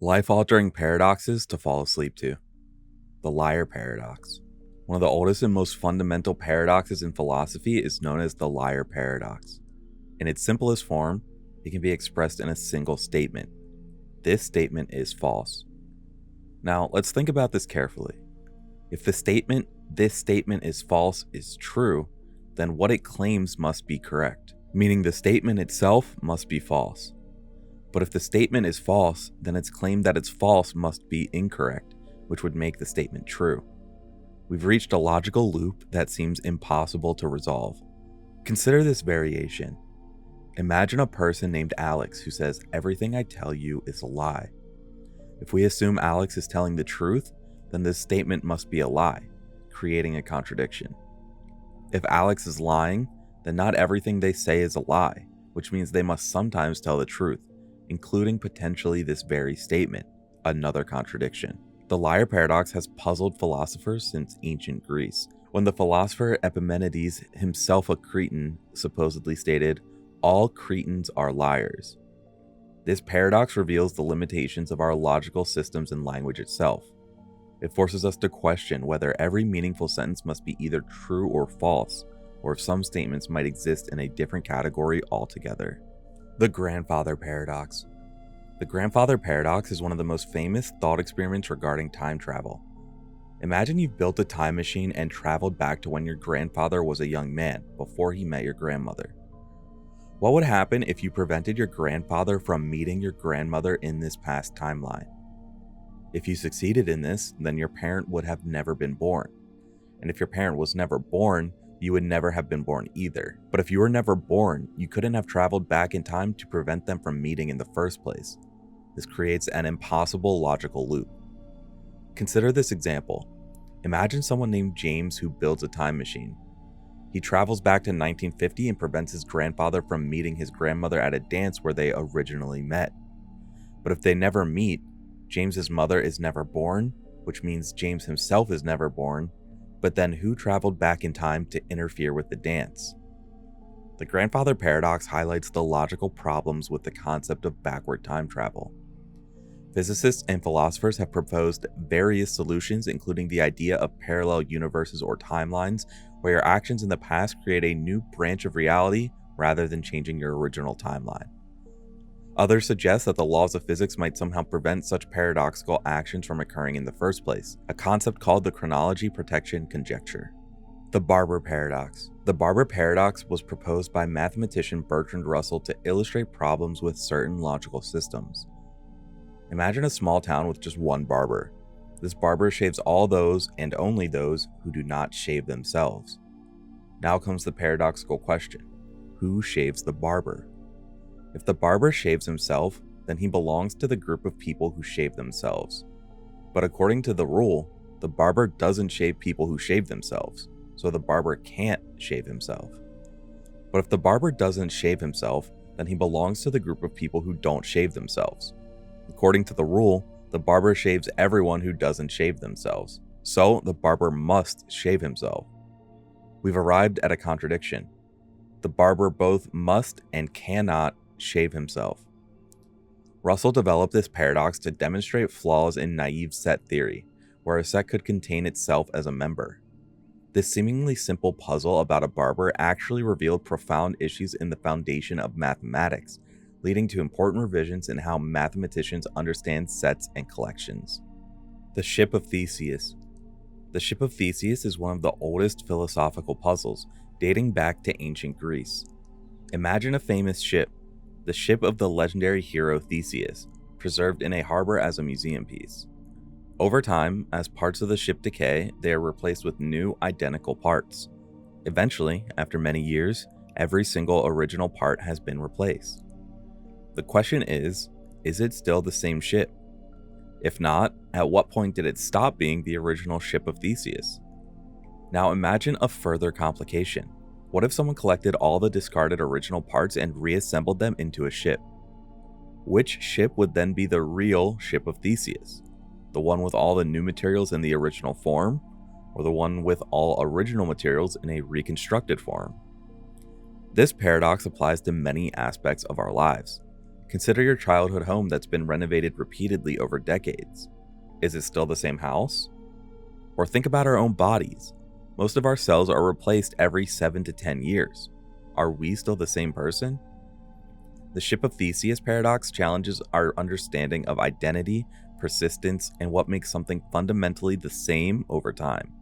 Life-altering paradoxes to fall asleep to. The liar paradox. One of the oldest and most fundamental paradoxes in philosophy is known as the liar paradox. In its simplest form, it can be expressed in a single statement. This statement is false. Now, let's think about this carefully. If the statement, "this statement is false," is true, then what it claims must be correct, meaning the statement itself must be false. But if the statement is false, then its claim that it's false must be incorrect, which would make the statement true. We've reached a logical loop that seems impossible to resolve. Consider this variation. Imagine a person named Alex who says, "Everything I tell you is a lie." If we assume Alex is telling the truth, then this statement must be a lie, creating a contradiction. If Alex is lying, then not everything they say is a lie, which means they must sometimes tell the truth, including potentially this very statement, another contradiction. The liar paradox has puzzled philosophers since ancient Greece, when the philosopher Epimenides, himself a Cretan, supposedly stated, "All Cretans are liars." This paradox reveals the limitations of our logical systems and language itself. It forces us to question whether every meaningful sentence must be either true or false, or if some statements might exist in a different category altogether. The grandfather paradox. The grandfather paradox is one of the most famous thought experiments regarding time travel. Imagine you've built a time machine and traveled back to when your grandfather was a young man, before he met your grandmother. What would happen if you prevented your grandfather from meeting your grandmother in this past timeline? If you succeeded in this, then your parent would have never been born. And if your parent was never born, you would never have been born either. But if you were never born, you couldn't have traveled back in time to prevent them from meeting in the first place. This creates an impossible logical loop. Consider this example. Imagine someone named James who builds a time machine. He travels back to 1950 and prevents his grandfather from meeting his grandmother at a dance where they originally met. But if they never meet, James's mother is never born, which means James himself is never born, but then who traveled back in time to interfere with the dance? The grandfather paradox highlights the logical problems with the concept of backward time travel. Physicists and philosophers have proposed various solutions, including the idea of parallel universes or timelines, where your actions in the past create a new branch of reality rather than changing your original timeline. Others suggest that the laws of physics might somehow prevent such paradoxical actions from occurring in the first place, a concept called the chronology protection conjecture. The Barber paradox. The Barber paradox was proposed by mathematician Bertrand Russell to illustrate problems with certain logical systems. Imagine a small town with just one barber. This barber shaves all those and only those who do not shave themselves. Now comes the paradoxical question: who shaves the barber? If the barber shaves himself, then he belongs to the group of people who shave themselves. But according to the rule, the barber doesn't shave people who shave themselves, so the barber can't shave himself. But if the barber doesn't shave himself, then he belongs to the group of people who don't shave themselves. According to the rule, the barber shaves everyone who doesn't shave themselves, so the barber must shave himself. We've arrived at a contradiction. The barber both must and cannot shave himself. Russell developed this paradox to demonstrate flaws in naive set theory, where a set could contain itself as a member. This seemingly simple puzzle about a barber actually revealed profound issues in the foundation of mathematics, leading to important revisions in how mathematicians understand sets and collections. The ship of Theseus. The ship of Theseus is one of the oldest philosophical puzzles, dating back to ancient Greece. Imagine a famous ship, the ship of the legendary hero Theseus, preserved in a harbor as a museum piece. Over time, as parts of the ship decay, they are replaced with new, identical parts. Eventually, after many years, every single original part has been replaced. The question is it still the same ship? If not, at what point did it stop being the original ship of Theseus? Now imagine a further complication. What if someone collected all the discarded original parts and reassembled them into a ship? Which ship would then be the real ship of Theseus? The one with all the new materials in the original form, or the one with all original materials in a reconstructed form? This paradox applies to many aspects of our lives. Consider your childhood home that's been renovated repeatedly over decades. Is it still the same house? Or think about our own bodies. Most of our cells are replaced every 7 to 10 years. Are we still the same person? The Ship of Theseus paradox challenges our understanding of identity, persistence, and what makes something fundamentally the same over time.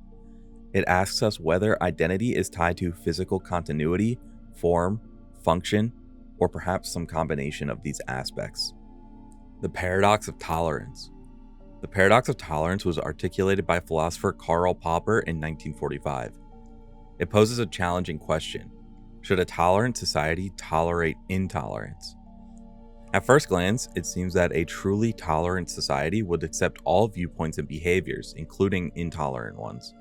It asks us whether identity is tied to physical continuity, form, function, or perhaps some combination of these aspects. The paradox of tolerance. The paradox of tolerance was articulated by philosopher Karl Popper in 1945. It poses a challenging question. Should a tolerant society tolerate intolerance? At first glance, it seems that a truly tolerant society would accept all viewpoints and behaviors, including intolerant ones.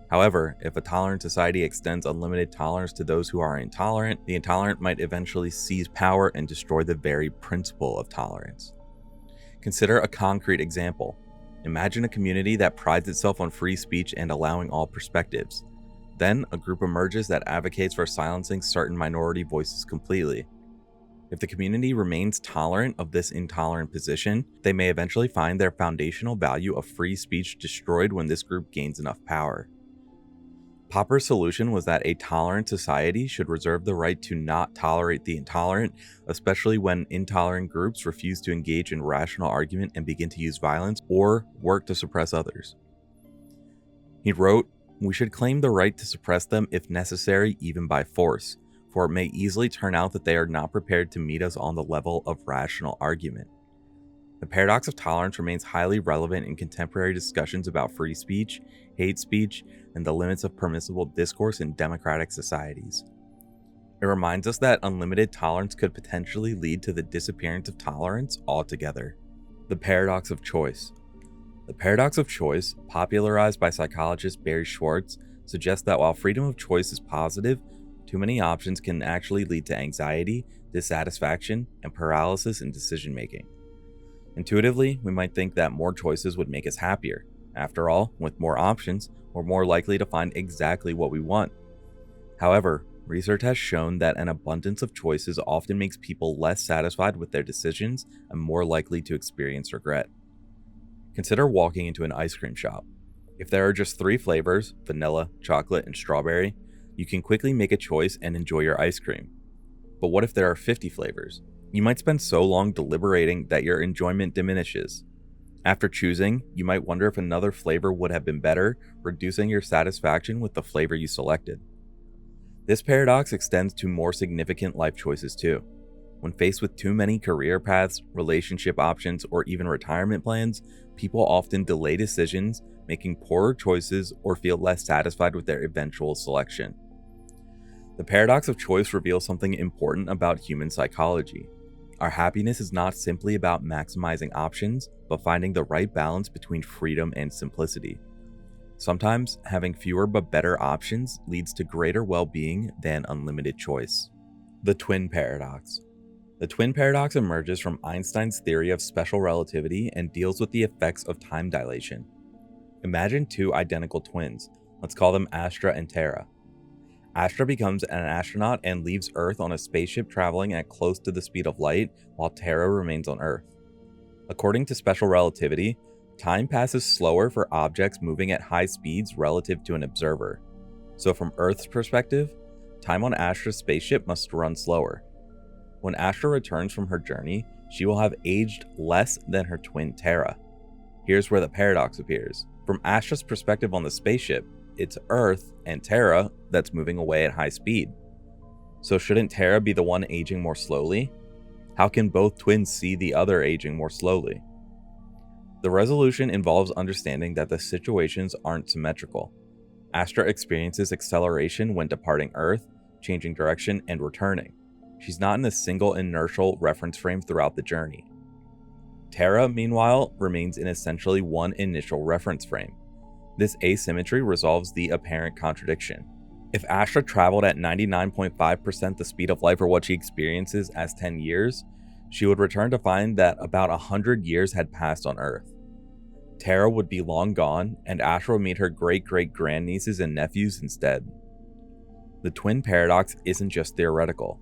However, if a tolerant society extends unlimited tolerance to those who are intolerant, the intolerant might eventually seize power and destroy the very principle of tolerance. Consider a concrete example. Imagine a community that prides itself on free speech and allowing all perspectives. Then, a group emerges that advocates for silencing certain minority voices completely. If the community remains tolerant of this intolerant position, they may eventually find their foundational value of free speech destroyed when this group gains enough power. Popper's solution was that a tolerant society should reserve the right to not tolerate the intolerant, especially when intolerant groups refuse to engage in rational argument and begin to use violence or work to suppress others. He wrote, "We should claim the right to suppress them if necessary, even by force, for it may easily turn out that they are not prepared to meet us on the level of rational argument." The paradox of tolerance remains highly relevant in contemporary discussions about free speech, hate speech, and the limits of permissible discourse in democratic societies. It reminds us that unlimited tolerance could potentially lead to the disappearance of tolerance altogether. The paradox of choice. The paradox of choice, popularized by psychologist Barry Schwartz, suggests that while freedom of choice is positive, too many options can actually lead to anxiety, dissatisfaction, and paralysis in decision-making. Intuitively, we might think that more choices would make us happier. After all, with more options, we're more likely to find exactly what we want. However, research has shown that an abundance of choices often makes people less satisfied with their decisions and more likely to experience regret. Consider walking into an ice cream shop. If there are just 3 flavors, vanilla, chocolate, and strawberry, you can quickly make a choice and enjoy your ice cream. But what if there are 50 flavors? You might spend so long deliberating that your enjoyment diminishes. After choosing, you might wonder if another flavor would have been better, reducing your satisfaction with the flavor you selected. This paradox extends to more significant life choices too. When faced with too many career paths, relationship options, or even retirement plans, people often delay decisions, making poorer choices or feel less satisfied with their eventual selection. The paradox of choice reveals something important about human psychology. Our happiness is not simply about maximizing options, but finding the right balance between freedom and simplicity. Sometimes, having fewer but better options leads to greater well-being than unlimited choice. The twin paradox. The twin paradox emerges from Einstein's theory of special relativity and deals with the effects of time dilation. Imagine 2 identical twins. Let's call them Astra and Terra. Astra becomes an astronaut and leaves Earth on a spaceship traveling at close to the speed of light, while Terra remains on Earth. According to special relativity, time passes slower for objects moving at high speeds relative to an observer. So from Earth's perspective, time on Astra's spaceship must run slower. When Astra returns from her journey, she will have aged less than her twin Terra. Here's where the paradox appears. From Astra's perspective on the spaceship, it's Earth and Terra that's moving away at high speed. So shouldn't Terra be the one aging more slowly? How can both twins see the other aging more slowly? The resolution involves understanding that the situations aren't symmetrical. Astra experiences acceleration when departing Earth, changing direction, and returning. She's not in a single inertial reference frame throughout the journey. Terra, meanwhile, remains in essentially one initial reference frame. This asymmetry resolves the apparent contradiction. If Astra traveled at 99.5% the speed of light for what she experiences as 10 years, she would return to find that about 100 years had passed on Earth. Terra would be long gone, and Astra would meet her great-great-grandnieces and nephews instead. The twin paradox isn't just theoretical.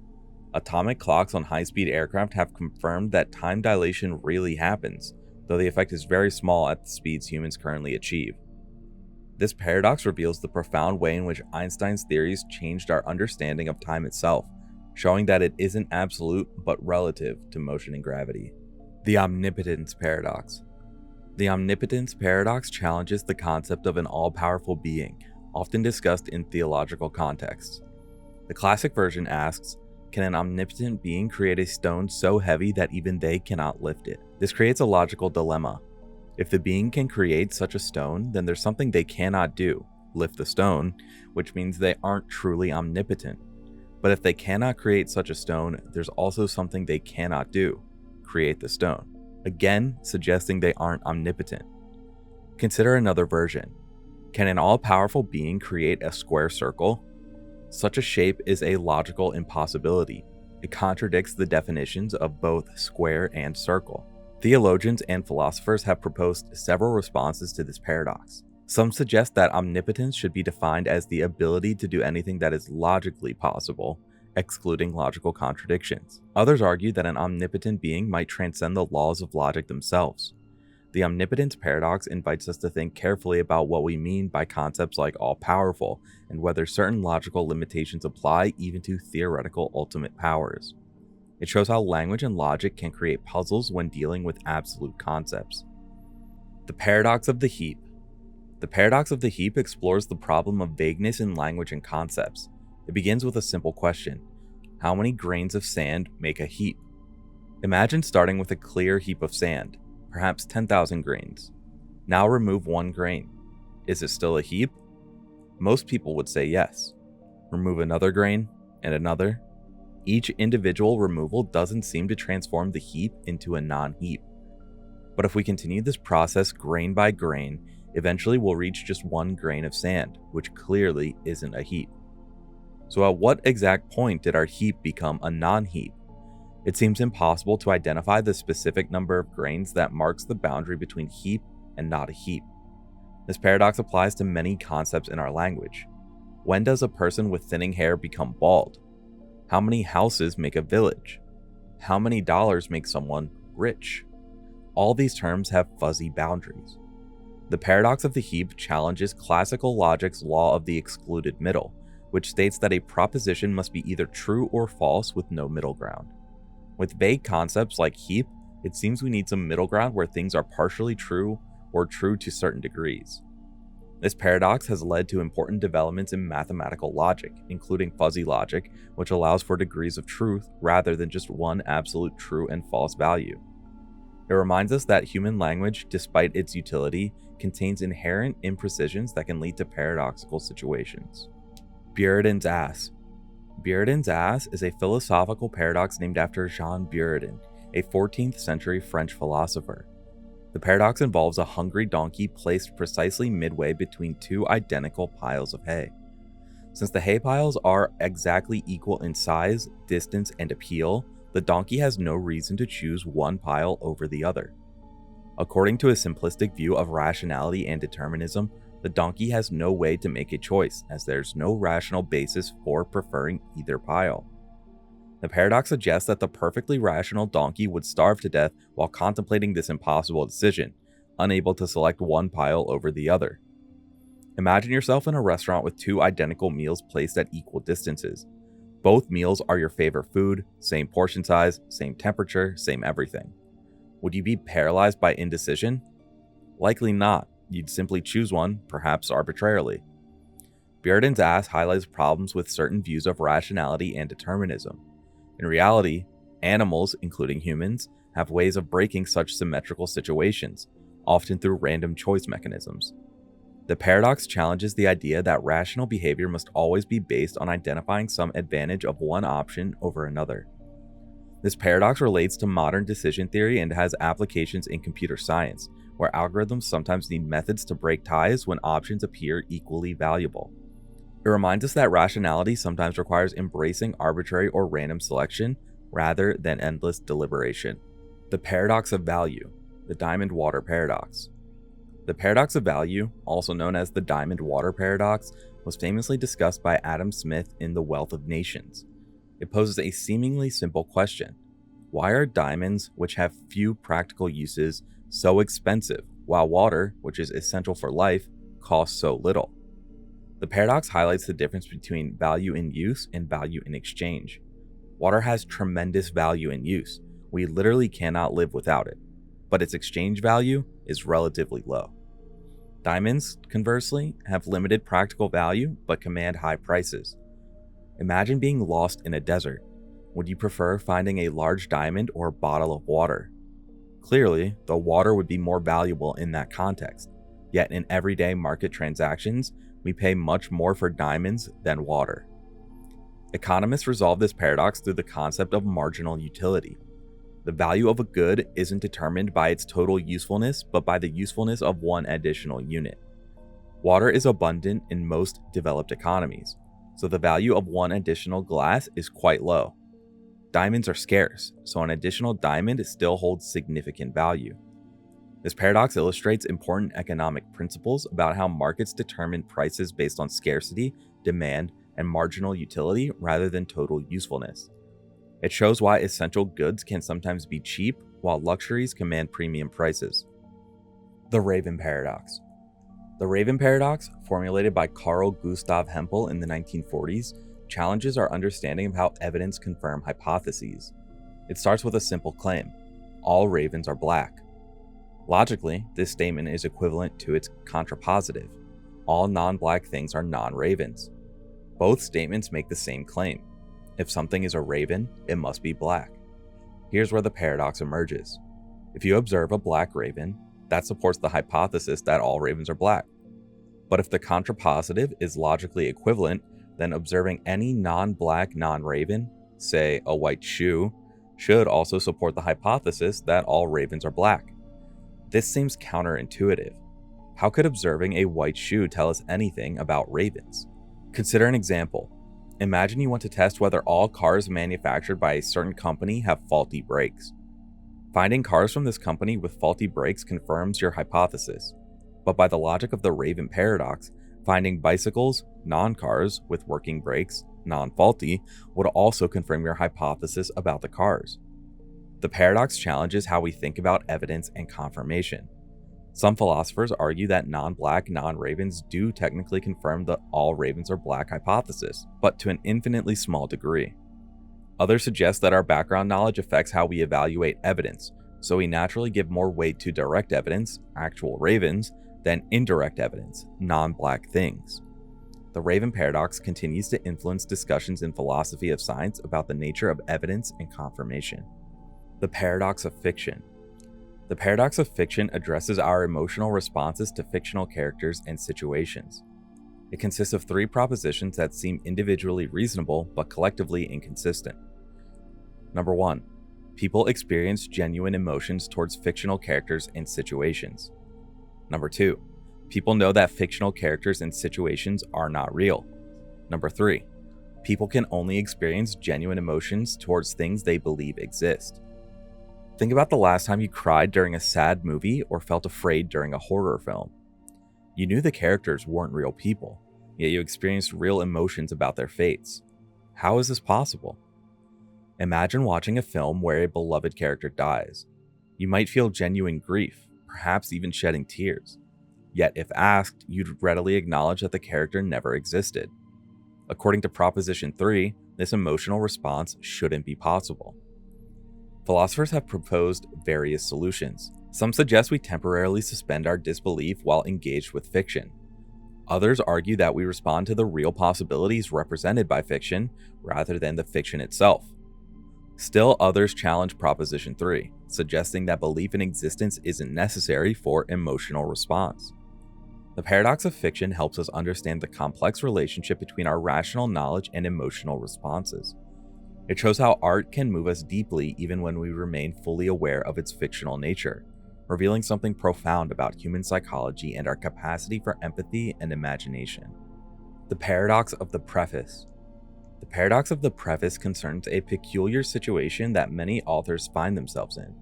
Atomic clocks on high-speed aircraft have confirmed that time dilation really happens, though the effect is very small at the speeds humans currently achieve. This paradox reveals the profound way in which Einstein's theories changed our understanding of time itself, showing that it isn't absolute but relative to motion and gravity. The omnipotence paradox. The omnipotence paradox challenges the concept of an all-powerful being, often discussed in theological contexts. The classic version asks, can an omnipotent being create a stone so heavy that even they cannot lift it? This creates a logical dilemma. If the being can create such a stone, then there's something they cannot do, lift the stone, which means they aren't truly omnipotent. But if they cannot create such a stone, there's also something they cannot do, create the stone, again suggesting they aren't omnipotent. Consider another version. Can an all-powerful being create a square circle? Such a shape is a logical impossibility. It contradicts the definitions of both square and circle. Theologians and philosophers have proposed several responses to this paradox. Some suggest that omnipotence should be defined as the ability to do anything that is logically possible, excluding logical contradictions. Others argue that an omnipotent being might transcend the laws of logic themselves. The omnipotence paradox invites us to think carefully about what we mean by concepts like all-powerful and whether certain logical limitations apply even to theoretical ultimate powers. It shows how language and logic can create puzzles when dealing with absolute concepts. The paradox of the heap. The paradox of the heap explores the problem of vagueness in language and concepts. It begins with a simple question: how many grains of sand make a heap? Imagine starting with a clear heap of sand, perhaps 10,000 grains. Now remove one grain. Is it still a heap? Most people would say yes. Remove another grain, and another. Each individual removal doesn't seem to transform the heap into a non-heap. But if we continue this process grain by grain, eventually we'll reach just one grain of sand, which clearly isn't a heap. So at what exact point did our heap become a non-heap? It seems impossible to identify the specific number of grains that marks the boundary between heap and not a heap. This paradox applies to many concepts in our language. When does a person with thinning hair become bald? How many houses make a village? How many dollars make someone rich? All these terms have fuzzy boundaries. The paradox of the heap challenges classical logic's law of the excluded middle, which states that a proposition must be either true or false with no middle ground. With vague concepts like heap, it seems we need some middle ground where things are partially true or true to certain degrees. This paradox has led to important developments in mathematical logic, including fuzzy logic, which allows for degrees of truth rather than just one absolute true and false value. It reminds us that human language, despite its utility, contains inherent imprecisions that can lead to paradoxical situations. Buridan's ass. Buridan's ass is a philosophical paradox named after Jean Buridan, a 14th century French philosopher. The paradox involves a hungry donkey placed precisely midway between two identical piles of hay. Since the hay piles are exactly equal in size, distance, and appeal, the donkey has no reason to choose one pile over the other. According to a simplistic view of rationality and determinism, the donkey has no way to make a choice, as there's no rational basis for preferring either pile. The paradox suggests that the perfectly rational donkey would starve to death while contemplating this impossible decision, unable to select one pile over the other. Imagine yourself in a restaurant with two identical meals placed at equal distances. Both meals are your favorite food, same portion size, same temperature, same everything. Would you be paralyzed by indecision? Likely not. You'd simply choose one, perhaps arbitrarily. Buridan's ass highlights problems with certain views of rationality and determinism. In reality, animals, including humans, have ways of breaking such symmetrical situations, often through random choice mechanisms. The paradox challenges the idea that rational behavior must always be based on identifying some advantage of one option over another. This paradox relates to modern decision theory and has applications in computer science, where algorithms sometimes need methods to break ties when options appear equally valuable. It reminds us that rationality sometimes requires embracing arbitrary or random selection rather than endless deliberation. The paradox of value, the diamond water paradox. The paradox of value, also known as the diamond water paradox, was famously discussed by Adam Smith in The Wealth of Nations. It poses a seemingly simple question. Why are diamonds, which have few practical uses, so expensive, while water, which is essential for life, costs so little? The paradox highlights the difference between value in use and value in exchange. Water has tremendous value in use. We literally cannot live without it, but its exchange value is relatively low. Diamonds, conversely, have limited practical value but command high prices. Imagine being lost in a desert. Would you prefer finding a large diamond or a bottle of water? Clearly, the water would be more valuable in that context, yet in everyday market transactions, we pay much more for diamonds than water. Economists resolve this paradox through the concept of marginal utility. The value of a good isn't determined by its total usefulness, but by the usefulness of one additional unit. Water is abundant in most developed economies, so the value of one additional glass is quite low. Diamonds are scarce, so an additional diamond still holds significant value. This paradox illustrates important economic principles about how markets determine prices based on scarcity, demand, and marginal utility rather than total usefulness. It shows why essential goods can sometimes be cheap, while luxuries command premium prices. The Raven Paradox. The Raven Paradox, formulated by Carl Gustav Hempel in the 1940s, challenges our understanding of how evidence confirms hypotheses. It starts with a simple claim: all ravens are black. Logically, this statement is equivalent to its contrapositive: all non-black things are non-ravens. Both statements make the same claim: if something is a raven, it must be black. Here's where the paradox emerges. If you observe a black raven, that supports the hypothesis that all ravens are black. But if the contrapositive is logically equivalent, then observing any non-black non-raven, say a white shoe, should also support the hypothesis that all ravens are black. This seems counterintuitive. How could observing a white shoe tell us anything about ravens? Consider an example. Imagine you want to test whether all cars manufactured by a certain company have faulty brakes. Finding cars from this company with faulty brakes confirms your hypothesis. But by the logic of the Raven paradox, finding bicycles, non-cars, with working brakes, non-faulty, would also confirm your hypothesis about the cars. The paradox challenges how we think about evidence and confirmation. Some philosophers argue that non-black non-ravens do technically confirm the all ravens are black hypothesis, but to an infinitely small degree. Others suggest that our background knowledge affects how we evaluate evidence, so we naturally give more weight to direct evidence, actual ravens, than indirect evidence, non-black things. The Raven paradox continues to influence discussions in philosophy of science about the nature of evidence and confirmation. The paradox of fiction. The paradox of fiction addresses our emotional responses to fictional characters and situations. It consists of three propositions that seem individually reasonable but collectively inconsistent. Number 1. People experience genuine emotions towards fictional characters and situations. Number 2. People know that fictional characters and situations are not real. Number 3. People can only experience genuine emotions towards things they believe exist. Think about the last time you cried during a sad movie or felt afraid during a horror film. You knew the characters weren't real people, yet you experienced real emotions about their fates. How is this possible? Imagine watching a film where a beloved character dies. You might feel genuine grief, perhaps even shedding tears. Yet if asked, you'd readily acknowledge that the character never existed. According to Proposition 3, this emotional response shouldn't be possible. Philosophers have proposed various solutions. Some suggest we temporarily suspend our disbelief while engaged with fiction. Others argue that we respond to the real possibilities represented by fiction rather than the fiction itself. Still others challenge Proposition 3, suggesting that belief in existence isn't necessary for emotional response. The paradox of fiction helps us understand the complex relationship between our rational knowledge and emotional responses. It shows how art can move us deeply even when we remain fully aware of its fictional nature, revealing something profound about human psychology and our capacity for empathy and imagination. The paradox of the preface. The paradox of the preface concerns a peculiar situation that many authors find themselves in.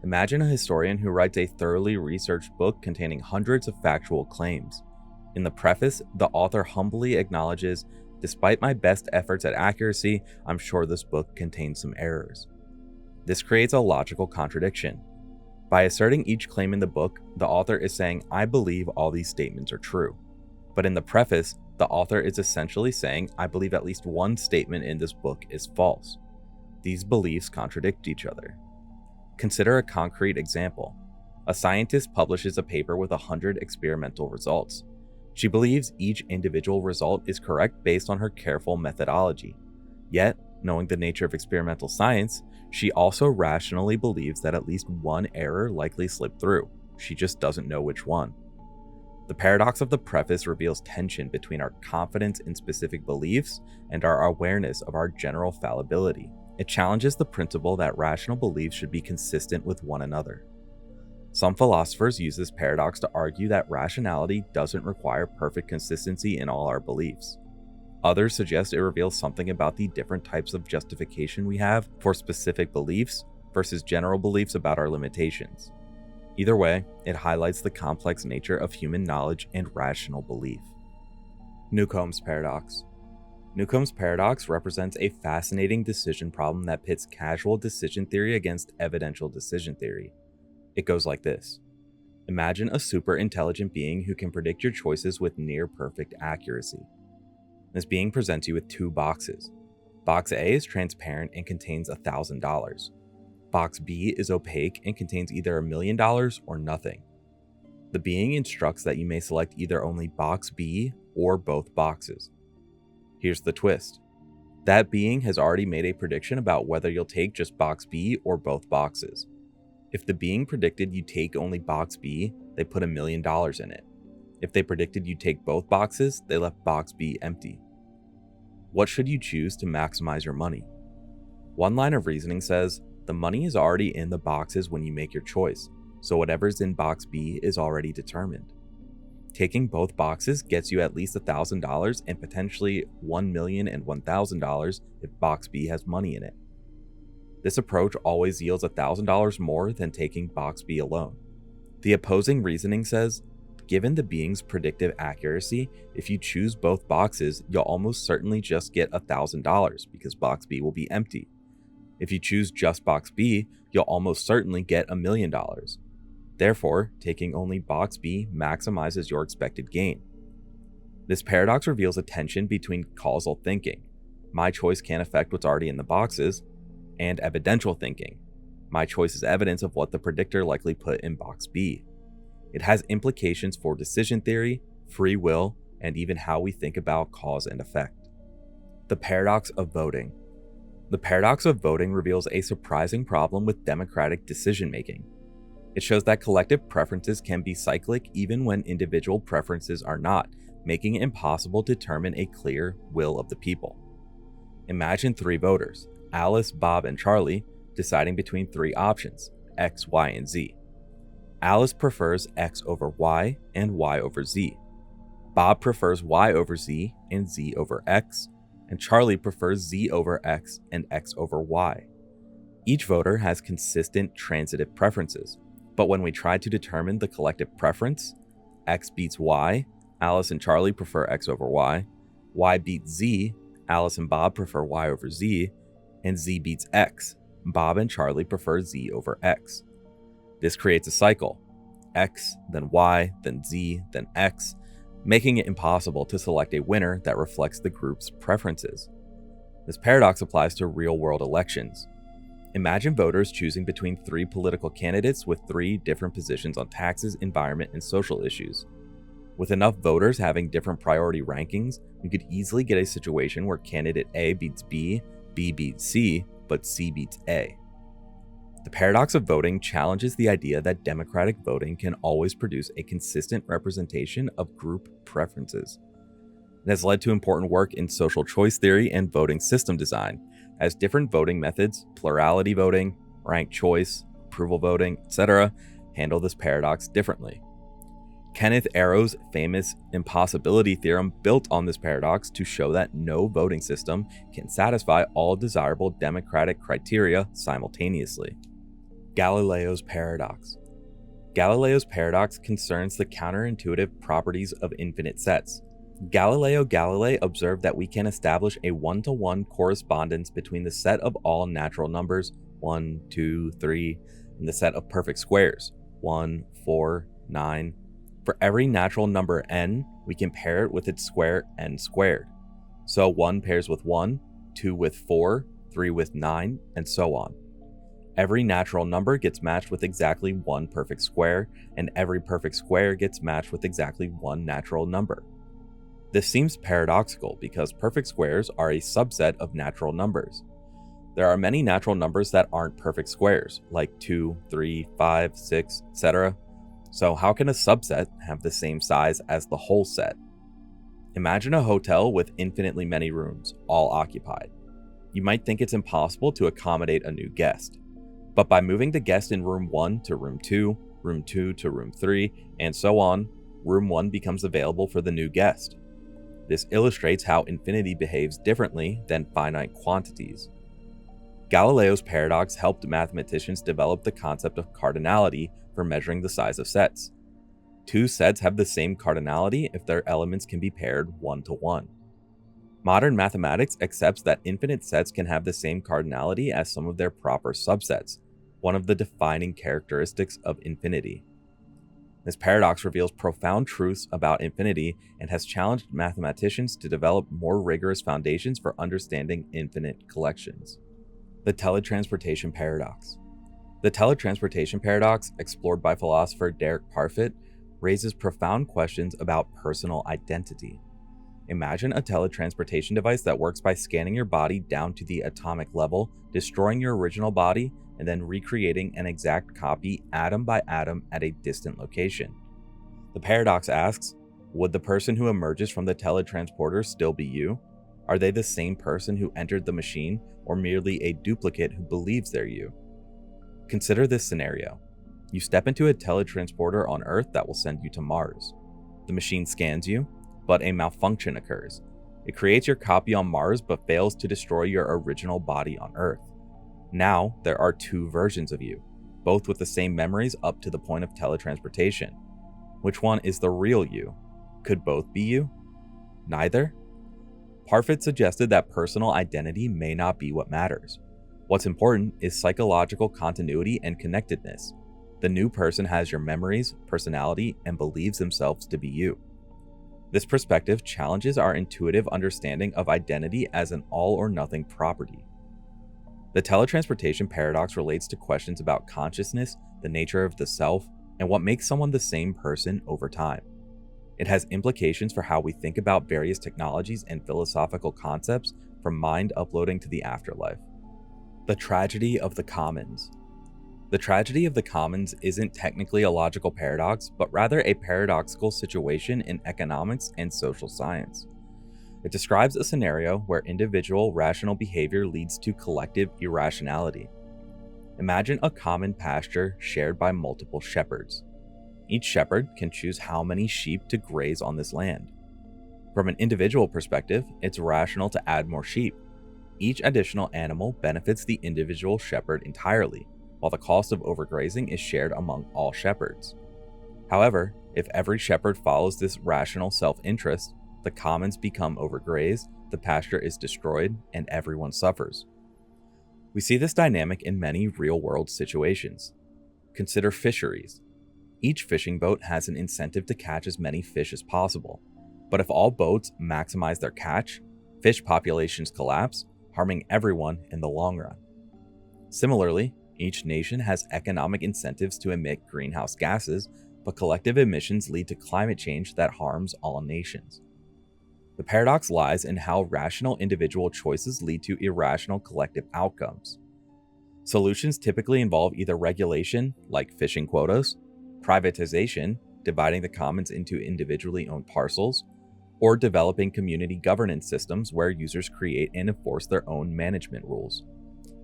Imagine a historian who writes a thoroughly researched book containing hundreds of factual claims. In the preface, the author humbly acknowledges Despite my best efforts at accuracy, I'm sure this book contains some errors. This creates a logical contradiction. By asserting each claim in the book, the author is saying, I believe all these statements are true. But in the preface, the author is essentially saying, I believe at least one statement in this book is false. These beliefs contradict each other. Consider a concrete example. A scientist publishes a paper with 100 experimental results. She believes each individual result is correct based on her careful methodology. Yet, knowing the nature of experimental science, she also rationally believes that at least one error likely slipped through. She just doesn't know which one. The paradox of the preface reveals tension between our confidence in specific beliefs and our awareness of our general fallibility. It challenges the principle that rational beliefs should be consistent with one another. Some philosophers use this paradox to argue that rationality doesn't require perfect consistency in all our beliefs. Others suggest it reveals something about the different types of justification we have for specific beliefs versus general beliefs about our limitations. Either way, it highlights the complex nature of human knowledge and rational belief. Newcomb's paradox. Newcomb's paradox represents a fascinating decision problem that pits causal decision theory against evidential decision theory. It goes like this. Imagine a super intelligent being who can predict your choices with near perfect accuracy. This being presents you with two boxes. Box A is transparent and contains $1,000. Box B is opaque and contains either $1 million or nothing. The being instructs that you may select either only box B or both boxes. Here's the twist. That being has already made a prediction about whether you'll take just box B or both boxes. If the being predicted you take only box B, they put $1 million in it. If they predicted you take both boxes, they left box B empty. What should you choose to maximize your money? One line of reasoning says, the money is already in the boxes when you make your choice, so whatever's in box B is already determined. Taking both boxes gets you at least $1,000 and potentially $1,001,000 if box B has money in it. This approach always yields $1,000 more than taking box B alone. The opposing reasoning says, given the being's predictive accuracy, if you choose both boxes, you'll almost certainly just get $1,000 because box B will be empty. If you choose just box B, you'll almost certainly get $1 million. Therefore, taking only box B maximizes your expected gain. This paradox reveals a tension between causal thinking, my choice can't affect what's already in the boxes, and evidential thinking, my choice is evidence of what the predictor likely put in box B. It has implications for decision theory, free will, and even how we think about cause and effect. The paradox of voting. The paradox of voting reveals a surprising problem with democratic decision-making. It shows that collective preferences can be cyclic even when individual preferences are not, making it impossible to determine a clear will of the people. Imagine three voters, Alice, Bob, and Charlie, deciding between three options, X, Y, and Z. Alice prefers X over Y and Y over Z. Bob prefers Y over Z and Z over X, and Charlie prefers Z over X and X over Y. Each voter has consistent transitive preferences, but when we try to determine the collective preference, X beats Y, Alice and Charlie prefer X over Y, Y beats Z, Alice and Bob prefer Y over Z, and Z beats X, Bob and Charlie prefer Z over X. This creates a cycle, X, then Y, then Z, then X, making it impossible to select a winner that reflects the group's preferences. This paradox applies to real-world elections. Imagine voters choosing between three political candidates with three different positions on taxes, environment, and social issues. With enough voters having different priority rankings, you could easily get a situation where candidate A beats B, B beats C, but C beats A. The paradox of voting challenges the idea that democratic voting can always produce a consistent representation of group preferences. It has led to important work in social choice theory and voting system design, as different voting methods, plurality voting, ranked choice, approval voting, etc., handle this paradox differently. Kenneth Arrow's famous impossibility theorem built on this paradox to show that no voting system can satisfy all desirable democratic criteria simultaneously. Galileo's paradox. Galileo's paradox concerns the counterintuitive properties of infinite sets. Galileo Galilei observed that we can establish a one-to-one correspondence between the set of all natural numbers 1, 2, 3, and the set of perfect squares 1, 4, 9. For every natural number n, we can pair it with its square n squared. So 1 pairs with 1, 2 with 4, 3 with 9, and so on. Every natural number gets matched with exactly one perfect square, and every perfect square gets matched with exactly one natural number. This seems paradoxical because perfect squares are a subset of natural numbers. There are many natural numbers that aren't perfect squares, like 2, 3, 5, 6, etc. So how can a subset have the same size as the whole set? Imagine a hotel with infinitely many rooms, all occupied. You might think it's impossible to accommodate a new guest. But by moving the guest in room 1 to room 2, room 2 to room 3, and so on, room 1 becomes available for the new guest. This illustrates how infinity behaves differently than finite quantities. Galileo's paradox helped mathematicians develop the concept of cardinality for measuring the size of sets. Two sets have the same cardinality if their elements can be paired 1 to 1. Modern mathematics accepts that infinite sets can have the same cardinality as some of their proper subsets, one of the defining characteristics of infinity. This paradox reveals profound truths about infinity and has challenged mathematicians to develop more rigorous foundations for understanding infinite collections. The teletransportation paradox. The teletransportation paradox, explored by philosopher Derek Parfit, raises profound questions about personal identity. Imagine a teletransportation device that works by scanning your body down to the atomic level, destroying your original body, and then recreating an exact copy atom by atom at a distant location. The paradox asks, would the person who emerges from the teletransporter still be you? Are they the same person who entered the machine, or merely a duplicate who believes they're you? Consider this scenario. You step into a teletransporter on Earth that will send you to Mars. The machine scans you, but a malfunction occurs. It creates your copy on Mars but fails to destroy your original body on Earth. Now, there are two versions of you, both with the same memories up to the point of teletransportation. Which one is the real you? Could both be you? Neither? Parfit suggested that personal identity may not be what matters. What's important is psychological continuity and connectedness. The new person has your memories, personality, and believes themselves to be you. This perspective challenges our intuitive understanding of identity as an all-or-nothing property. The teletransportation paradox relates to questions about consciousness, the nature of the self, and what makes someone the same person over time. It has implications for how we think about various technologies and philosophical concepts, from mind uploading to the afterlife. The tragedy of the commons. The tragedy of the commons isn't technically a logical paradox, but rather a paradoxical situation in economics and social science. It describes a scenario where individual rational behavior leads to collective irrationality. Imagine a common pasture shared by multiple shepherds. Each shepherd can choose how many sheep to graze on this land. From an individual perspective, it's rational to add more sheep. Each additional animal benefits the individual shepherd entirely, while the cost of overgrazing is shared among all shepherds. However, if every shepherd follows this rational self-interest, the commons become overgrazed, the pasture is destroyed, and everyone suffers. We see this dynamic in many real-world situations. Consider fisheries. Each fishing boat has an incentive to catch as many fish as possible, but if all boats maximize their catch, fish populations collapse, harming everyone in the long run. Similarly, each nation has economic incentives to emit greenhouse gases, but collective emissions lead to climate change that harms all nations. The paradox lies in how rational individual choices lead to irrational collective outcomes. Solutions typically involve either regulation, like fishing quotas, privatization, dividing the commons into individually owned parcels, or developing community governance systems where users create and enforce their own management rules.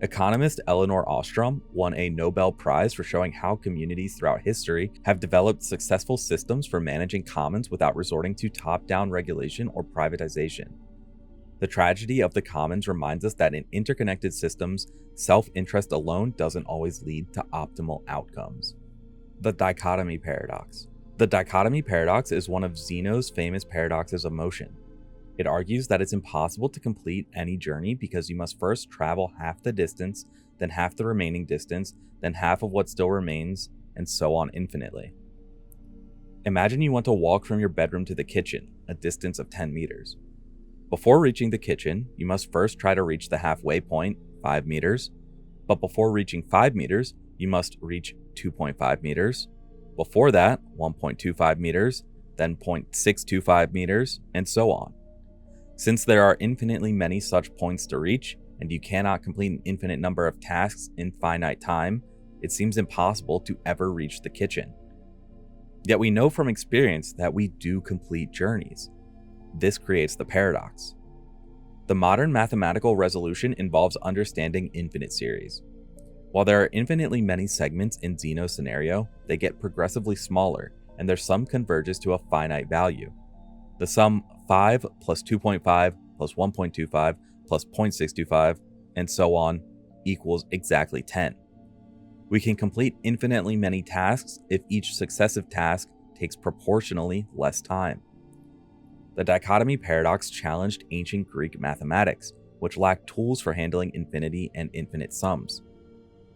Economist Elinor Ostrom won a Nobel Prize for showing how communities throughout history have developed successful systems for managing commons without resorting to top-down regulation or privatization. The tragedy of the commons reminds us that in interconnected systems, self-interest alone doesn't always lead to optimal outcomes. The dichotomy paradox. The dichotomy paradox is one of Zeno's famous paradoxes of motion. It argues that it's impossible to complete any journey because you must first travel half the distance, then half the remaining distance, then half of what still remains, and so on infinitely. Imagine you want to walk from your bedroom to the kitchen, a distance of 10 meters. Before reaching the kitchen, you must first try to reach the halfway point, 5 meters. But before reaching 5 meters, you must reach 2.5 meters. Before that, 1.25 meters, then 0.625 meters, and so on. Since there are infinitely many such points to reach, and you cannot complete an infinite number of tasks in finite time, it seems impossible to ever reach the kitchen. Yet we know from experience that we do complete journeys. This creates the paradox. The modern mathematical resolution involves understanding infinite series. While there are infinitely many segments in Zeno's scenario, they get progressively smaller, and their sum converges to a finite value. The sum 5 plus 2.5 plus 1.25 plus 0.625, and so on, equals exactly 10. We can complete infinitely many tasks if each successive task takes proportionally less time. The dichotomy paradox challenged ancient Greek mathematics, which lacked tools for handling infinity and infinite sums.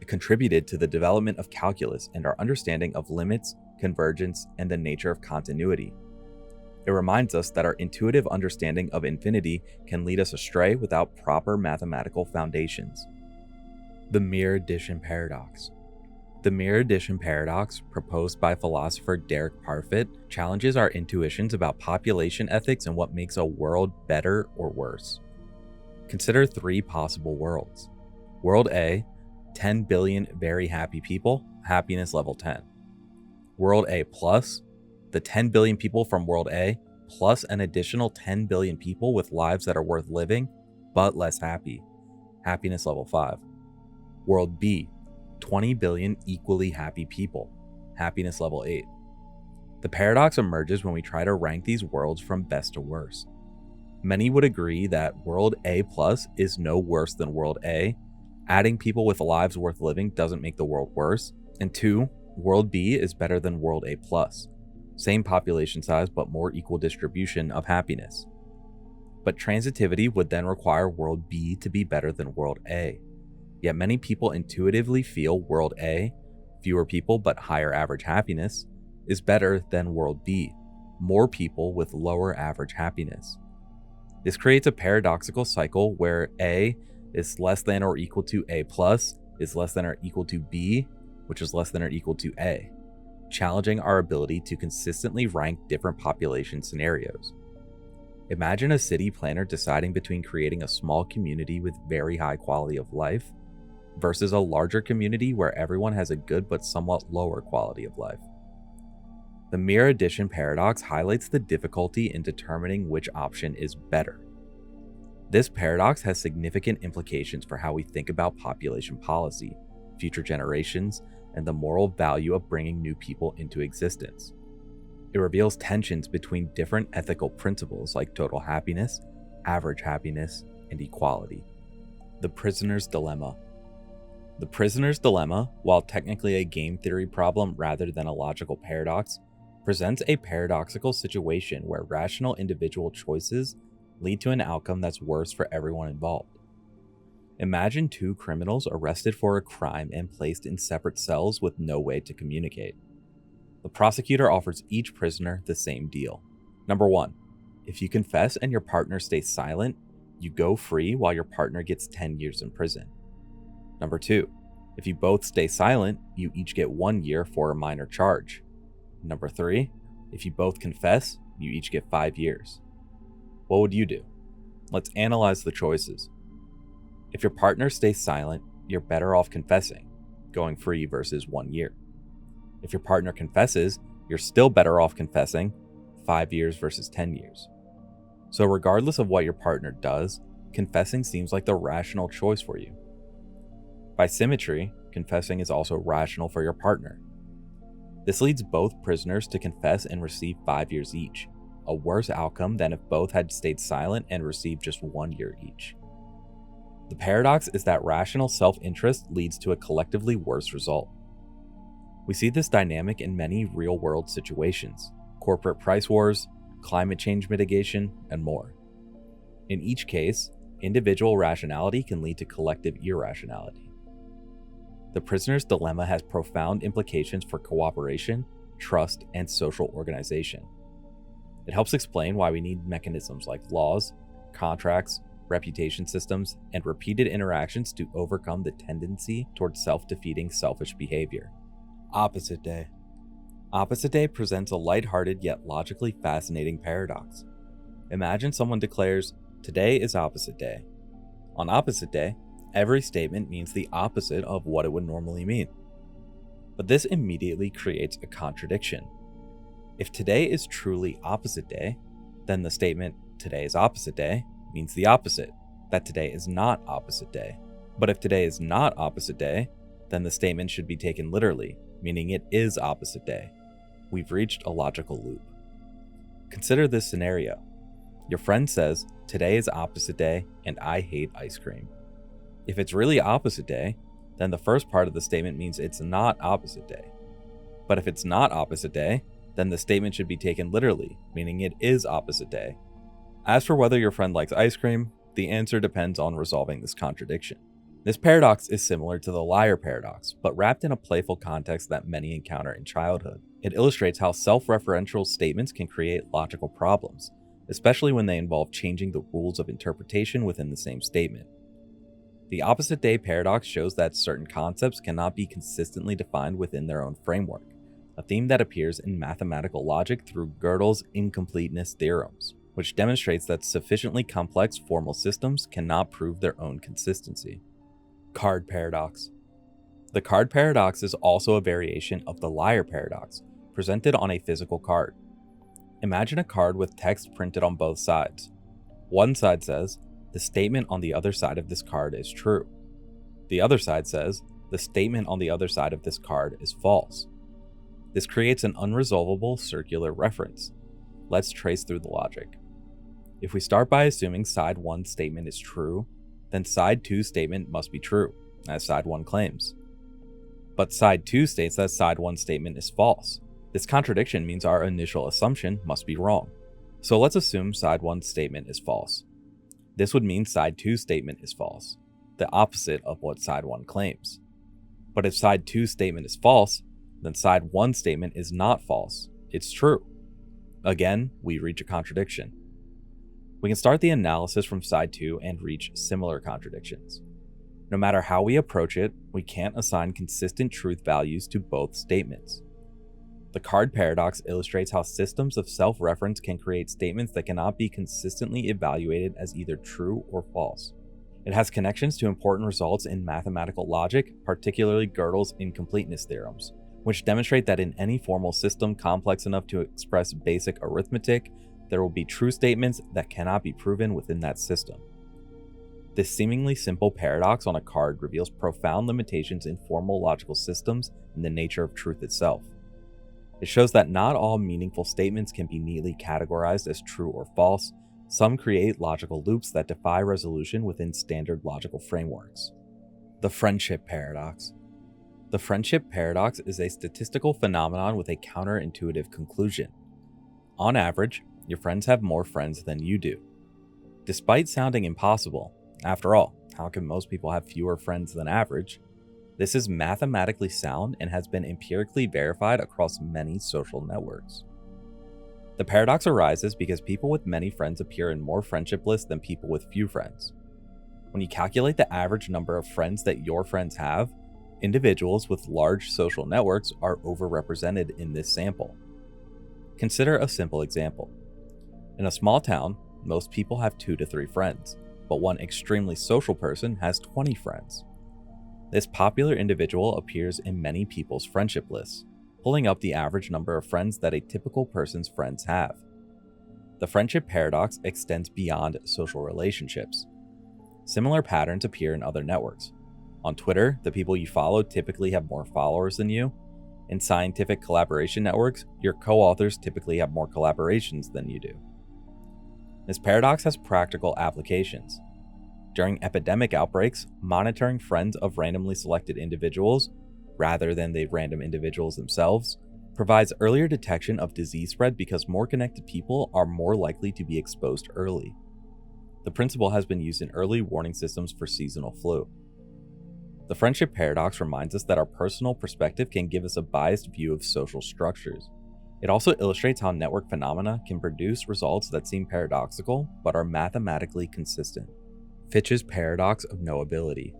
It contributed to the development of calculus and our understanding of limits, convergence, and the nature of continuity. It reminds us that our intuitive understanding of infinity can lead us astray without proper mathematical foundations. The mere addition paradox. The mere addition paradox, proposed by philosopher Derek Parfit, challenges our intuitions about population ethics and what makes a world better or worse. Consider 3 possible worlds. World A, 10 billion very happy people, happiness level 10. World A plus, the 10 billion people from World A, plus an additional 10 billion people with lives that are worth living, but less happy, happiness level 5. World B, 20 billion equally happy people, happiness level 8. The paradox emerges when we try to rank these worlds from best to worst. Many would agree that World A plus is no worse than World A. Adding people with lives worth living doesn't make the world worse. And 2, World B is better than World A plus. Same population size but more equal distribution of happiness. But transitivity would then require World B to be better than World A. Yet many people intuitively feel World A, fewer people but higher average happiness, is better than World B, more people with lower average happiness. This creates a paradoxical cycle where A is less than or equal to A plus, is less than or equal to B, which is less than or equal to A, challenging our ability to consistently rank different population scenarios. Imagine a city planner deciding between creating a small community with very high quality of life versus a larger community where everyone has a good but somewhat lower quality of life. The mere addition paradox highlights the difficulty in determining which option is better. This paradox has significant implications for how we think about population policy, future generations, and the moral value of bringing new people into existence. It reveals tensions between different ethical principles like total happiness, average happiness, and equality. The prisoner's dilemma. The prisoner's dilemma, while technically a game theory problem rather than a logical paradox, presents a paradoxical situation where rational individual choices lead to an outcome that's worse for everyone involved. Imagine 2 criminals arrested for a crime and placed in separate cells with no way to communicate. The prosecutor offers each prisoner the same deal. Number 1, if you confess and your partner stays silent, you go free while your partner gets 10 years in prison. Number 2, if you both stay silent, you each get 1 year for a minor charge. Number 3, if you both confess, you each get 5 years. What would you do? Let's analyze the choices. If your partner stays silent, you're better off confessing, going free versus 1 year. If your partner confesses, you're still better off confessing, 5 years versus 10 years. So regardless of what your partner does, confessing seems like the rational choice for you. By symmetry, confessing is also rational for your partner. This leads both prisoners to confess and receive 5 years each, a worse outcome than if both had stayed silent and received just 1 year each. The paradox is that rational self-interest leads to a collectively worse result. We see this dynamic in many real-world situations: corporate price wars, climate change mitigation, and more. In each case, individual rationality can lead to collective irrationality. The prisoner's dilemma has profound implications for cooperation, trust, and social organization. It helps explain why we need mechanisms like laws, contracts, reputation systems, and repeated interactions to overcome the tendency towards self-defeating selfish behavior. Opposite day. Opposite day presents a lighthearted yet logically fascinating paradox. Imagine someone declares, "Today is opposite day." On opposite day, every statement means the opposite of what it would normally mean. But this immediately creates a contradiction. If today is truly opposite day, then the statement, "Today is opposite day," means the opposite, that today is not opposite day. But if today is not opposite day, then the statement should be taken literally, meaning it is opposite day. We've reached a logical loop. Consider this scenario. Your friend says, "Today is opposite day and I hate ice cream." If it's really opposite day, then the first part of the statement means it's not opposite day. But if it's not opposite day, then the statement should be taken literally, meaning it is opposite day. As for whether your friend likes ice cream, the answer depends on resolving this contradiction. This paradox is similar to the liar paradox, but wrapped in a playful context that many encounter in childhood. It illustrates how self-referential statements can create logical problems, especially when they involve changing the rules of interpretation within the same statement. The opposite day paradox shows that certain concepts cannot be consistently defined within their own framework, a theme that appears in mathematical logic through Gödel's incompleteness theorems, which demonstrates that sufficiently complex formal systems cannot prove their own consistency. Card paradox. The card paradox is also a variation of the liar paradox, presented on a physical card. Imagine a card with text printed on both sides. One side says, "The statement on the other side of this card is true." The other side says, "The statement on the other side of this card is false." This creates an unresolvable circular reference. Let's trace through the logic. If we start by assuming side 1's statement is true, then side 2's statement must be true, as side 1 claims. But side 2 states that side 1's statement is false. This contradiction means our initial assumption must be wrong. So let's assume side 1's statement is false. This would mean side 2's statement is false, the opposite of what side 1 claims. But if side 2's statement is false, then side 1's statement is not false, it's true. Again, we reach a contradiction. We can start the analysis from side 2 and reach similar contradictions. No matter how we approach it, we can't assign consistent truth values to both statements. The card paradox illustrates how systems of self-reference can create statements that cannot be consistently evaluated as either true or false. It has connections to important results in mathematical logic, particularly Gödel's incompleteness theorems, which demonstrate that in any formal system complex enough to express basic arithmetic, there will be true statements that cannot be proven within that system. This seemingly simple paradox on a card reveals profound limitations in formal logical systems and the nature of truth itself. It shows that not all meaningful statements can be neatly categorized as true or false. Some create logical loops that defy resolution within standard logical frameworks. The friendship paradox. The friendship paradox is a statistical phenomenon with a counterintuitive conclusion. On average, your friends have more friends than you do. Despite sounding impossible, after all, how can most people have fewer friends than average? This is mathematically sound and has been empirically verified across many social networks. The paradox arises because people with many friends appear in more friendship lists than people with few friends. When you calculate the average number of friends that your friends have, individuals with large social networks are overrepresented in this sample. Consider a simple example. In a small town, most people have 2 to 3 friends, but one extremely social person has 20 friends. This popular individual appears in many people's friendship lists, pulling up the average number of friends that a typical person's friends have. The friendship paradox extends beyond social relationships. Similar patterns appear in other networks. On Twitter, the people you follow typically have more followers than you. In scientific collaboration networks, your co-authors typically have more collaborations than you do. This paradox has practical applications. During epidemic outbreaks, monitoring friends of randomly selected individuals rather than the random individuals themselves, provides earlier detection of disease spread because more connected people are more likely to be exposed early. The principle has been used in early warning systems for seasonal flu. The friendship paradox reminds us that our personal perspective can give us a biased view of social structures. It also illustrates how network phenomena can produce results that seem paradoxical but are mathematically consistent. Fitch's paradox of knowability.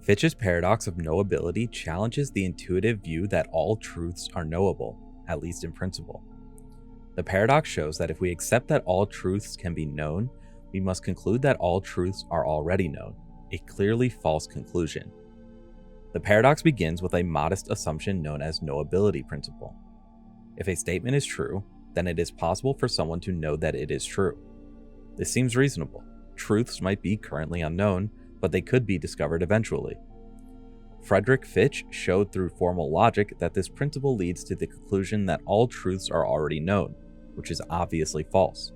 Fitch's paradox of knowability challenges the intuitive view that all truths are knowable, at least in principle. The paradox shows that if we accept that all truths can be known, we must conclude that all truths are already known, a clearly false conclusion. The paradox begins with a modest assumption known as knowability principle. If a statement is true, then it is possible for someone to know that it is true. This seems reasonable. Truths might be currently unknown, but they could be discovered eventually. Friedrich Fitch showed through formal logic that this principle leads to the conclusion that all truths are already known, which is obviously false.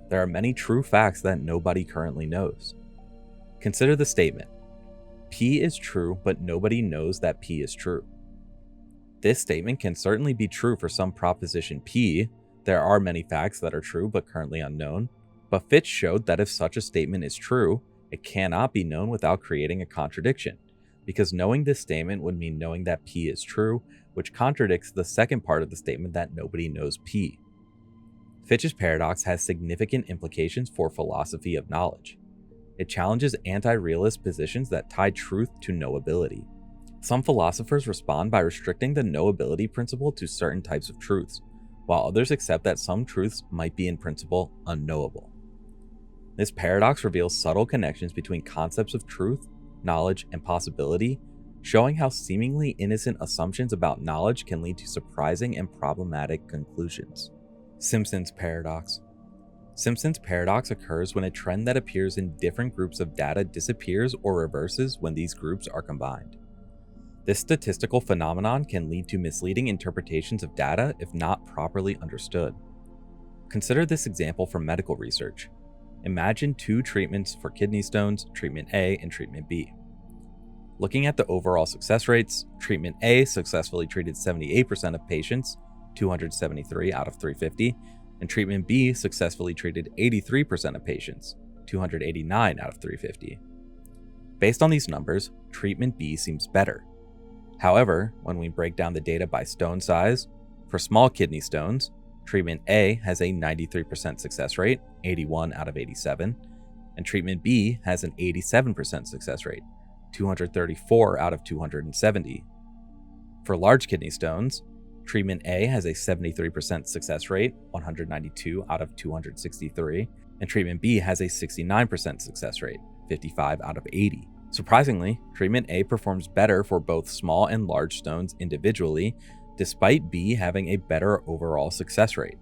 There are many true facts that nobody currently knows. Consider the statement, P is true, but nobody knows that P is true. This statement can certainly be true for some proposition P. There are many facts that are true but currently unknown, but Fitch showed that if such a statement is true, it cannot be known without creating a contradiction, because knowing this statement would mean knowing that P is true, which contradicts the second part of the statement that nobody knows P. Fitch's paradox has significant implications for philosophy of knowledge. It challenges anti-realist positions that tie truth to knowability. Some philosophers respond by restricting the knowability principle to certain types of truths, while others accept that some truths might be in principle unknowable. This paradox reveals subtle connections between concepts of truth, knowledge, and possibility, showing how seemingly innocent assumptions about knowledge can lead to surprising and problematic conclusions. Simpson's paradox. Simpson's paradox occurs when a trend that appears in different groups of data disappears or reverses when these groups are combined. This statistical phenomenon can lead to misleading interpretations of data if not properly understood. Consider this example from medical research. Imagine two treatments for kidney stones, treatment A and treatment B. Looking at the overall success rates, treatment A successfully treated 78% of patients, 273 out of 350, and treatment B successfully treated 83% of patients, 289 out of 350. Based on these numbers, treatment B seems better. However, when we break down the data by stone size, for small kidney stones, treatment A has a 93% success rate, 81 out of 87, and treatment B has an 87% success rate, 234 out of 270. For large kidney stones, treatment A has a 73% success rate, 192 out of 263, and treatment B has a 69% success rate, 55 out of 80. Surprisingly, treatment A performs better for both small and large stones individually, despite B having a better overall success rate.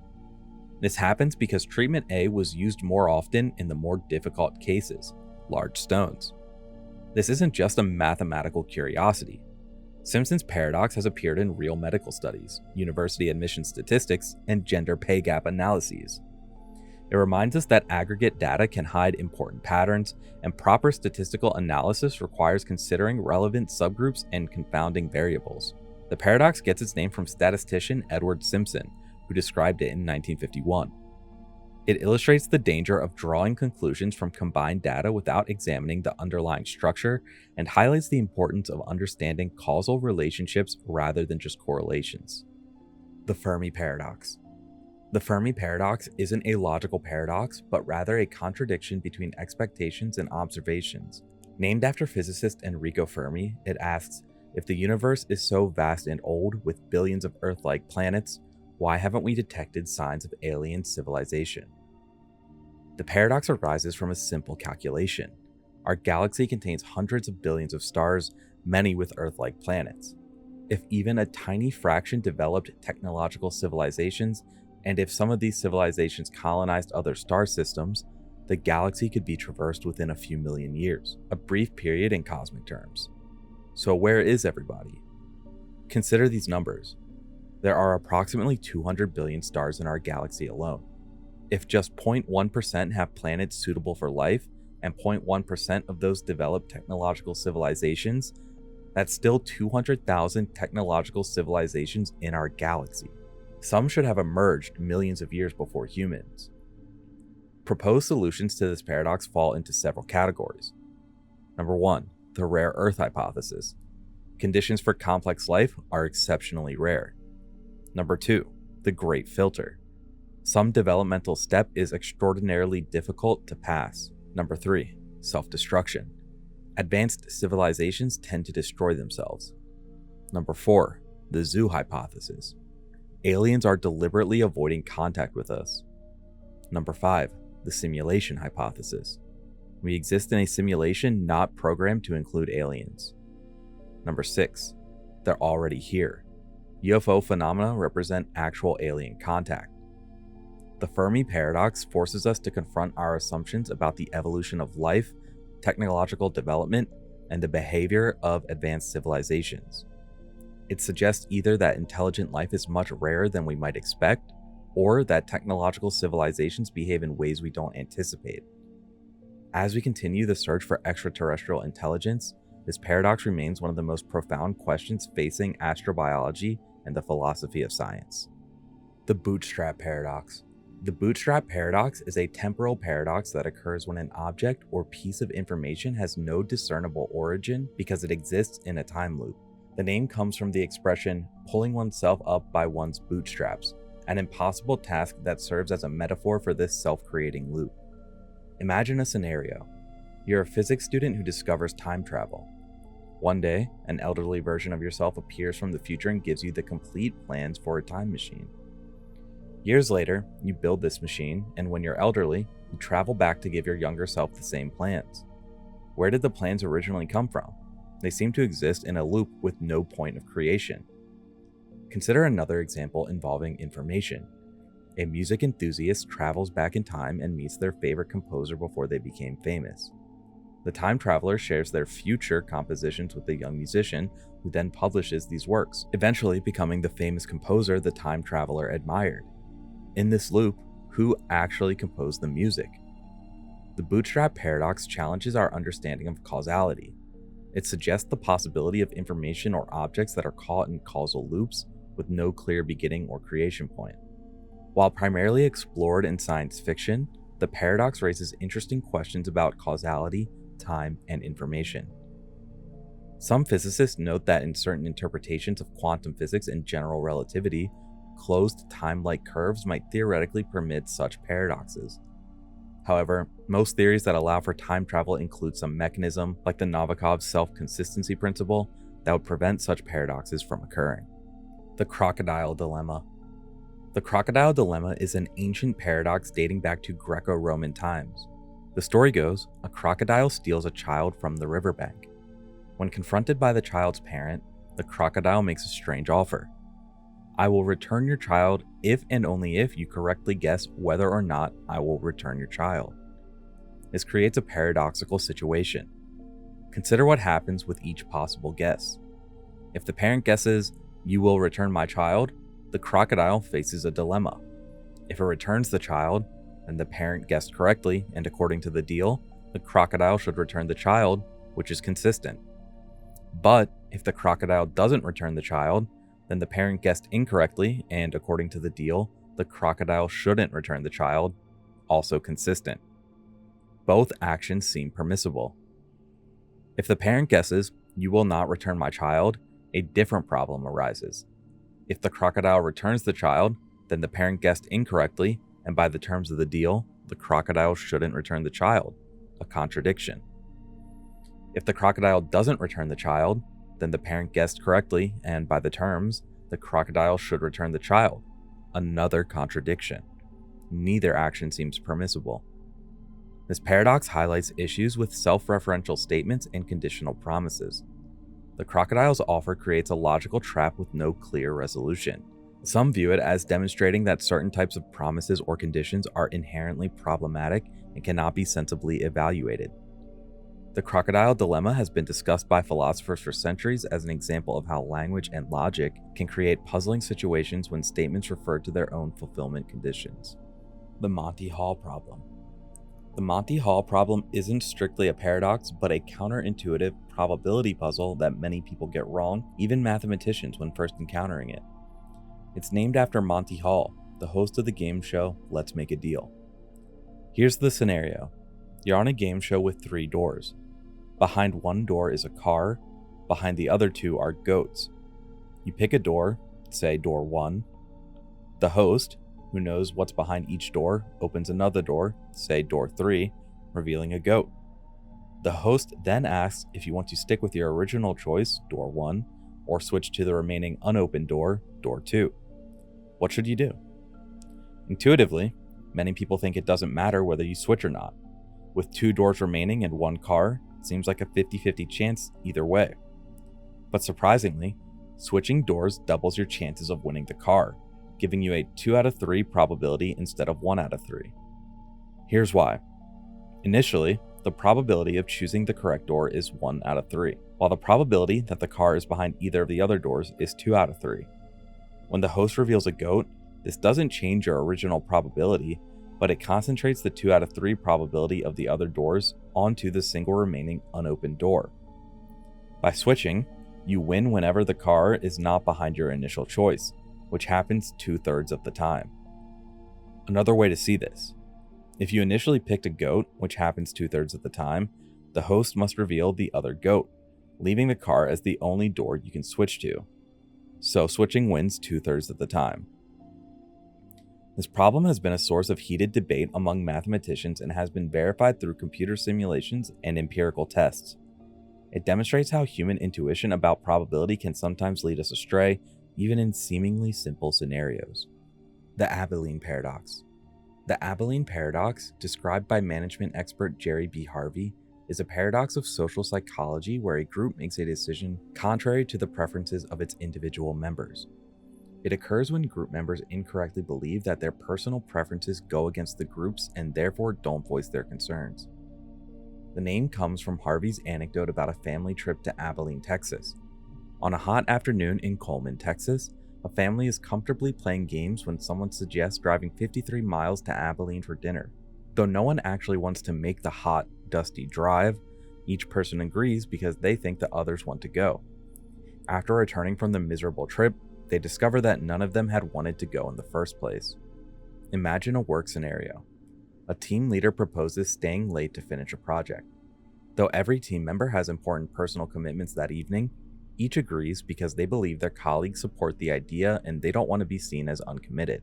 This happens because treatment A was used more often in the more difficult cases, large stones. This isn't just a mathematical curiosity. Simpson's paradox has appeared in real medical studies, university admission statistics, and gender pay gap analyses. It reminds us that aggregate data can hide important patterns, and proper statistical analysis requires considering relevant subgroups and confounding variables. The paradox gets its name from statistician Edward Simpson, who described it in 1951. It illustrates the danger of drawing conclusions from combined data without examining the underlying structure and highlights the importance of understanding causal relationships rather than just correlations. The Fermi paradox. The Fermi paradox isn't a logical paradox, but rather a contradiction between expectations and observations. Named after physicist Enrico Fermi, it asks, if the universe is so vast and old with billions of Earth-like planets, why haven't we detected signs of alien civilization? The paradox arises from a simple calculation. Our galaxy contains hundreds of billions of stars, many with Earth-like planets. If even a tiny fraction developed technological civilizations, and if some of these civilizations colonized other star systems, the galaxy could be traversed within a few million years, a brief period in cosmic terms. So where is everybody? Consider these numbers. There are approximately 200 billion stars in our galaxy alone. If just 0.1% have planets suitable for life, and 0.1% of those develop technological civilizations, That's still 200,000 technological civilizations in our galaxy. Some should have emerged millions of years before humans. Proposed solutions to this paradox fall into several categories. Number 1, the rare Earth hypothesis. Conditions for complex life are exceptionally rare. Number 2, the Great Filter. Some developmental step is extraordinarily difficult to pass. Number 3, self-destruction. Advanced civilizations tend to destroy themselves. Number 4, the zoo hypothesis. Aliens are deliberately avoiding contact with us. Number 5, the simulation hypothesis. We exist in a simulation not programmed to include aliens. Number 6, they're already here. UFO phenomena represent actual alien contact. The Fermi paradox forces us to confront our assumptions about the evolution of life, technological development, and the behavior of advanced civilizations. It suggests either that intelligent life is much rarer than we might expect, or that technological civilizations behave in ways we don't anticipate. As we continue the search for extraterrestrial intelligence, this paradox remains one of the most profound questions facing astrobiology and the philosophy of science. The bootstrap paradox. The bootstrap paradox is a temporal paradox that occurs when an object or piece of information has no discernible origin because it exists in a time loop. The name comes from the expression pulling oneself up by one's bootstraps, an impossible task that serves as a metaphor for this self-creating loop. Imagine a scenario. You're a physics student who discovers time travel. One day, an elderly version of yourself appears from the future and gives you the complete plans for a time machine. Years later, you build this machine, and when you're elderly, you travel back to give your younger self the same plans. Where did the plans originally come from? They seem to exist in a loop with no point of creation. Consider another example involving information. A music enthusiast travels back in time and meets their favorite composer before they became famous. The time traveler shares their future compositions with the young musician, who then publishes these works, eventually becoming the famous composer the time traveler admired. In this loop, who actually composed the music? The bootstrap paradox challenges our understanding of causality. It suggests the possibility of information or objects that are caught in causal loops with no clear beginning or creation point. While primarily explored in science fiction, the paradox raises interesting questions about causality, time, and information. Some physicists note that in certain interpretations of quantum physics and general relativity, closed time-like curves might theoretically permit such paradoxes. However, most theories that allow for time travel include some mechanism, like the Novikov self-consistency principle, that would prevent such paradoxes from occurring. The crocodile dilemma. The crocodile dilemma is an ancient paradox dating back to Greco-Roman times. The story goes, a crocodile steals a child from the riverbank. When confronted by the child's parent, the crocodile makes a strange offer. I will return your child if and only if you correctly guess whether or not I will return your child. This creates a paradoxical situation. Consider what happens with each possible guess. If the parent guesses, you will return my child, the crocodile faces a dilemma. If it returns the child, then the parent guessed correctly, and according to the deal, the crocodile should return the child, which is consistent. But if the crocodile doesn't return the child, then the parent guessed incorrectly, and according to the deal, the crocodile shouldn't return the child, also consistent. Both actions seem permissible. If the parent guesses, you will not return my child, a different problem arises. If the crocodile returns the child, then the parent guessed incorrectly, and by the terms of the deal, the crocodile shouldn't return the child, a contradiction. If the crocodile doesn't return the child, then the parent guessed correctly, and by the terms, the crocodile should return the child, another contradiction. Neither action seems permissible. This paradox highlights issues with self-referential statements and conditional promises. The crocodile's offer creates a logical trap with no clear resolution. Some view it as demonstrating that certain types of promises or conditions are inherently problematic and cannot be sensibly evaluated. The crocodile dilemma has been discussed by philosophers for centuries as an example of how language and logic can create puzzling situations when statements refer to their own fulfillment conditions. The Monty Hall problem. The Monty Hall problem isn't strictly a paradox, but a counterintuitive probability puzzle that many people get wrong, even mathematicians, when first encountering it. It's named after Monty Hall, the host of the game show Let's Make a Deal. Here's the scenario. You're on a game show with 3 doors. Behind one door is a car, behind the other 2 are goats. You pick a door, say door 1. The host, who knows what's behind each door, opens another door, say door 3, revealing a goat. The host then asks if you want to stick with your original choice, door 1, or switch to the remaining unopened door, door 2. What should you do? Intuitively, many people think it doesn't matter whether you switch or not. With 2 doors remaining and 1 car, it seems like a 50-50 chance either way. But surprisingly, switching doors doubles your chances of winning the car, giving you a 2 out of 3 probability instead of 1 out of 3. Here's why. Initially, the probability of choosing the correct door is 1 out of 3, while the probability that the car is behind either of the other doors is 2 out of 3. When the host reveals a goat, this doesn't change your original probability, but it concentrates the 2 out of 3 probability of the other doors onto the single remaining unopened door. By switching, you win whenever the car is not behind your initial choice, which happens 2/3 of the time. Another way to see this. If you initially picked a goat, which happens 2/3 of the time, the host must reveal the other goat, leaving the car as the only door you can switch to. So switching wins 2/3 of the time. This problem has been a source of heated debate among mathematicians and has been verified through computer simulations and empirical tests. It demonstrates how human intuition about probability can sometimes lead us astray, even in seemingly simple scenarios. The Abilene Paradox. The Abilene Paradox, described by management expert Jerry B. Harvey, is a paradox of social psychology where a group makes a decision contrary to the preferences of its individual members. It occurs when group members incorrectly believe that their personal preferences go against the group's and therefore don't voice their concerns. The name comes from Harvey's anecdote about a family trip to Abilene, Texas. On a hot afternoon in Coleman, Texas, a family is comfortably playing games when someone suggests driving 53 miles to Abilene for dinner. Though no one actually wants to make the hot, dusty drive, each person agrees because they think the others want to go. After returning from the miserable trip, they discover that none of them had wanted to go in the first place. Imagine a work scenario. A team leader proposes staying late to finish a project. Though every team member has important personal commitments that evening, each agrees because they believe their colleagues support the idea and they don't want to be seen as uncommitted.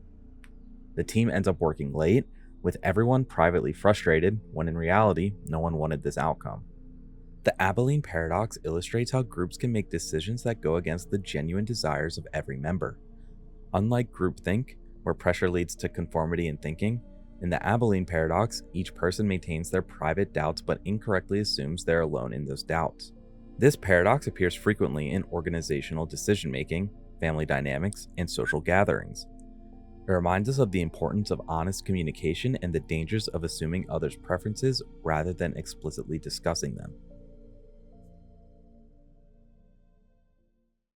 The team ends up working late, with everyone privately frustrated, when in reality, no one wanted this outcome. The Abilene Paradox illustrates how groups can make decisions that go against the genuine desires of every member. Unlike groupthink, where pressure leads to conformity in thinking, in the Abilene Paradox, each person maintains their private doubts but incorrectly assumes they're alone in those doubts. This paradox appears frequently in organizational decision-making, family dynamics, and social gatherings. It reminds us of the importance of honest communication and the dangers of assuming others' preferences rather than explicitly discussing them.